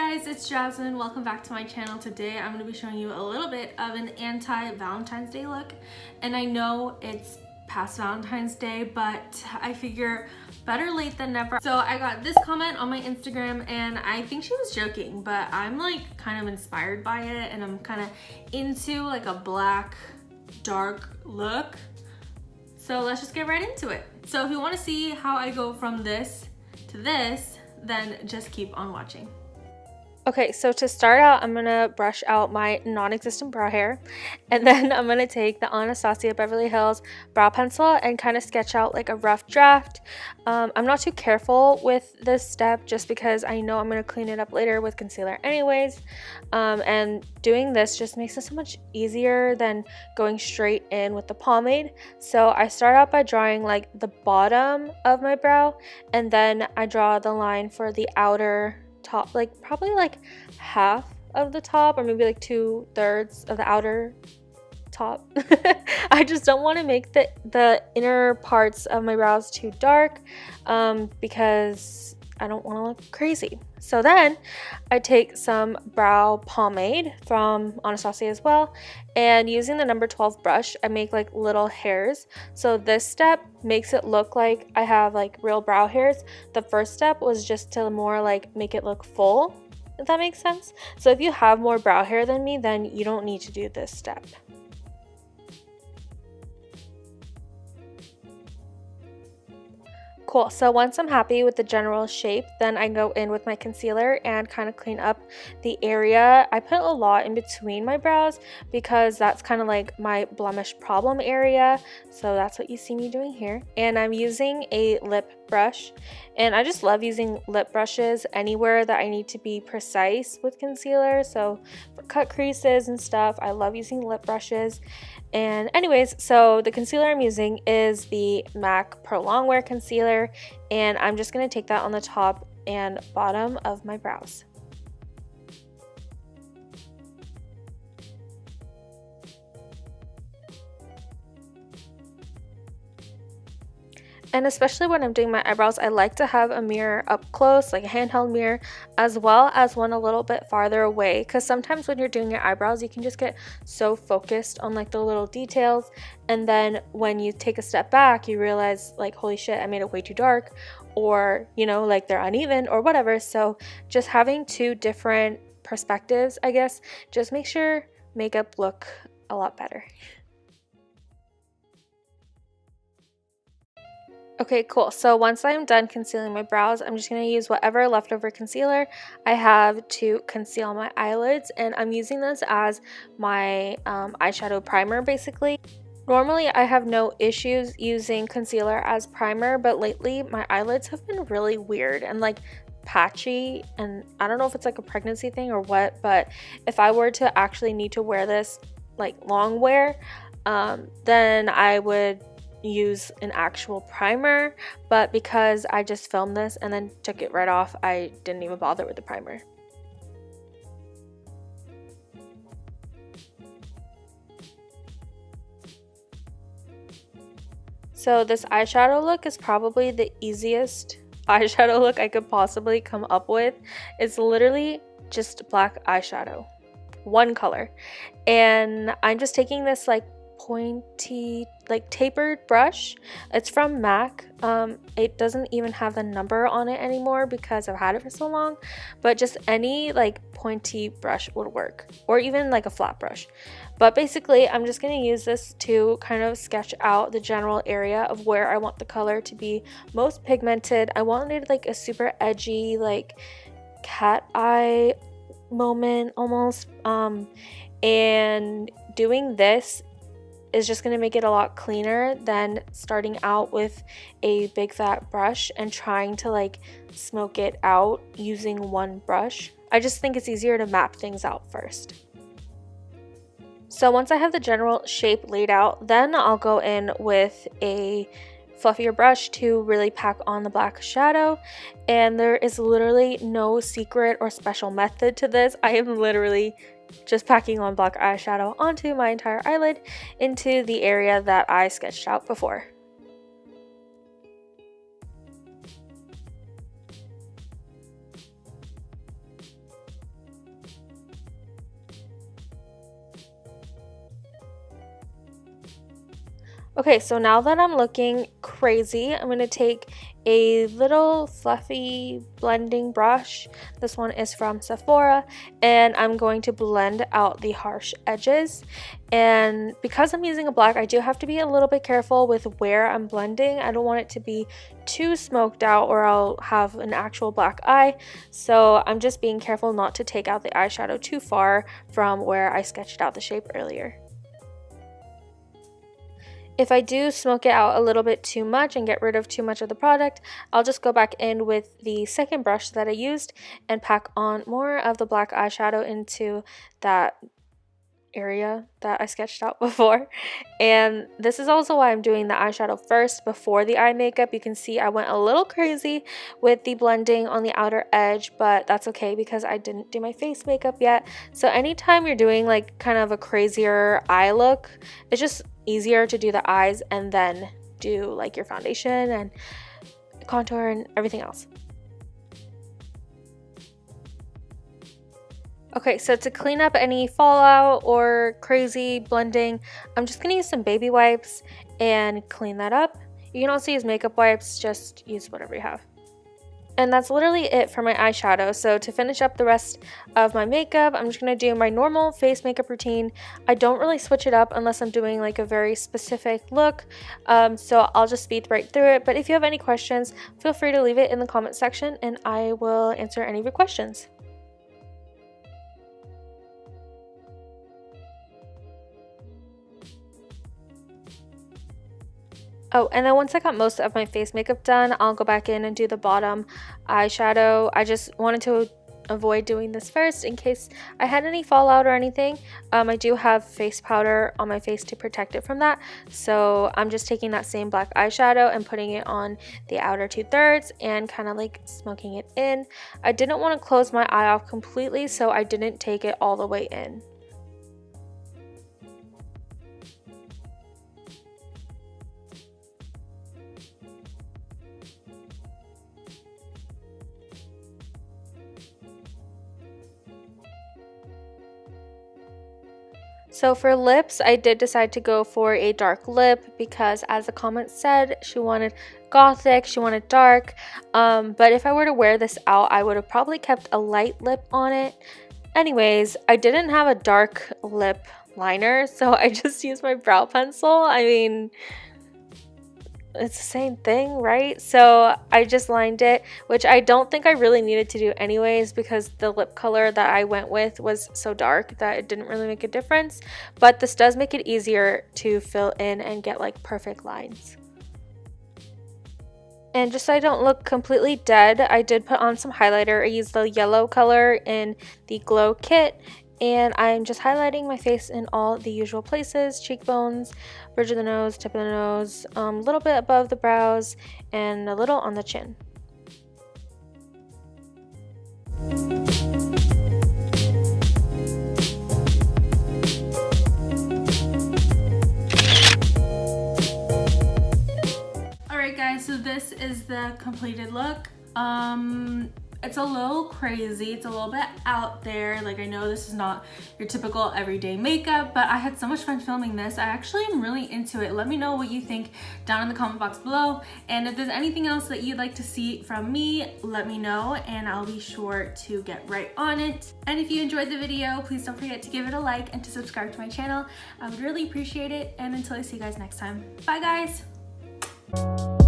guys, it's Jasmine. Welcome back to my channel. Today I'm going to be showing you a little bit of an anti-Valentine's Day look. And I know it's past Valentine's Day, but I figure better late than never. So I got this comment on my Instagram and I think she was joking, but I'm like kind of inspired by it and I'm kind of into like a black dark look. So let's just get right into it. So if you want to see how I go from this to this, then just keep on watching. Okay, so to start out, I'm gonna brush out my non-existent brow hair, and then I'm gonna take the Anastasia Beverly Hills brow pencil and kind of sketch out like a rough draft. I'm not too careful with this step just because I know I'm gonna clean it up later with concealer anyways, and doing this just makes it so much easier than going straight in with the pomade. So I start out by drawing like the bottom of my brow, and then I draw the line for the outer top, like probably like half of the top or maybe like 2/3 of the outer top. I just don't want to make the inner parts of my brows too dark because I don't want to look crazy. So then I take some brow pomade from Anastasia as well, and using the number 12 brush, I make like little hairs. So this step makes it look like I have like real brow hairs. The first step was just to more like make it look full, if that makes sense. So if you have more brow hair than me, then you don't need to do this step. Cool, so once I'm happy with the general shape, then I go in with my concealer and kind of clean up the area. I put a lot in between my brows because that's kind of like my blemish problem area. So that's what you see me doing here. And I'm using a lip brush, and I just love using lip brushes anywhere that I need to be precise with concealer. So for cut creases and stuff, I love using lip brushes. And anyways, so the concealer I'm using is the MAC Pro Longwear concealer, and I'm just going to take that on the top and bottom of my brows. And especially when I'm doing my eyebrows, I like to have a mirror up close, like a handheld mirror, as well as one a little bit farther away, because sometimes when you're doing your eyebrows, you can just get so focused on like the little details, and then when you take a step back, you realize like, holy shit, I made it way too dark, or you know, like they're uneven or whatever. So just having two different perspectives, I guess, just makes your makeup look a lot better. Okay, cool. So once I'm done concealing my brows, I'm just going to use whatever leftover concealer I have to conceal my eyelids, and I'm using this as my eyeshadow primer basically. Normally I have no issues using concealer as primer, but lately my eyelids have been really weird and like patchy, and I don't know if it's like a pregnancy thing or what, but if I were to actually need to wear this like long wear, then I would use an actual primer, but because I just filmed this and then took it right off, I didn't even bother with the primer. So this eyeshadow look is probably the easiest eyeshadow look I could possibly come up with. It's literally just black eyeshadow, one color, and I'm just taking this like pointy, like tapered brush. It's from MAC. It doesn't even have the number on it anymore because I've had it for so long, but just any like pointy brush would work, or even like a flat brush. But basically I'm just going to use this to kind of sketch out the general area of where I want the color to be most pigmented. I wanted like a super edgy, like cat eye moment almost, and doing this is just going to make it a lot cleaner than starting out with a big fat brush and trying to like smoke it out using one brush. I just think it's easier to map things out first. So once I have the general shape laid out, then I'll go in with a fluffier brush to really pack on the black shadow, and there is literally no secret or special method to this. I am literally just packing on black eyeshadow onto my entire eyelid into the area that I sketched out before. Okay, so now that I'm looking crazy, I'm going to take a little fluffy blending brush. This one is from Sephora, and I'm going to blend out the harsh edges. And because I'm using a black, I do have to be a little bit careful with where I'm blending. I don't want it to be too smoked out or I'll have an actual black eye. So I'm just being careful not to take out the eyeshadow too far from where I sketched out the shape earlier. If I do smoke it out a little bit too much and get rid of too much of the product, I'll just go back in with the second brush that I used and pack on more of the black eyeshadow into that area that I sketched out before. And this is also why I'm doing the eyeshadow first before the eye makeup. You can see I went a little crazy with the blending on the outer edge, but that's okay because I didn't do my face makeup yet. So anytime you're doing like kind of a crazier eye look, it's just easier to do the eyes and then do like your foundation and contour and everything else. Okay, so to clean up any fallout or crazy blending, I'm just going to use some baby wipes and clean that up. You can also use makeup wipes, just use whatever you have. And that's literally it for my eyeshadow. So to finish up the rest of my makeup, I'm just going to do my normal face makeup routine. I don't really switch it up unless I'm doing like a very specific look. So I'll just speed right through it. But if you have any questions, feel free to leave it in the comment section and I will answer any of your questions. Oh, and then once I got most of my face makeup done, I'll go back in and do the bottom eyeshadow. I just wanted to avoid doing this first in case I had any fallout or anything. I do have face powder on my face to protect it from that. So I'm just taking that same black eyeshadow and putting it on the outer 2/3 and kind of like smoking it in. I didn't want to close my eye off completely, so I didn't take it all the way in. So for lips, I did decide to go for a dark lip because as the comment said, she wanted gothic, she wanted dark. But if I were to wear this out, I would have probably kept a light lip on it. Anyways, I didn't have a dark lip liner, so I just used my brow pencil. I mean, it's the same thing, right? So I just lined it, which I don't think I really needed to do anyways because the lip color that I went with was so dark that it didn't really make a difference. But this does make it easier to fill in and get like perfect lines. And just so I don't look completely dead, I did put on some highlighter. I used the yellow color in the Glow kit. And I'm just highlighting my face in all the usual places: cheekbones, bridge of the nose, tip of the nose, a little bit above the brows, and a little on the chin. Alright guys, so this is the completed look. It's a little crazy, it's a little bit out there. Like, I know this is not your typical everyday makeup, but I had so much fun filming this. I actually am really into it. Let me know what you think down in the comment box below. And if there's anything else that you'd like to see from me, let me know and I'll be sure to get right on it. And if you enjoyed the video, please don't forget to give it a like and to subscribe to my channel. I would really appreciate it. And until I see you guys next time, bye guys.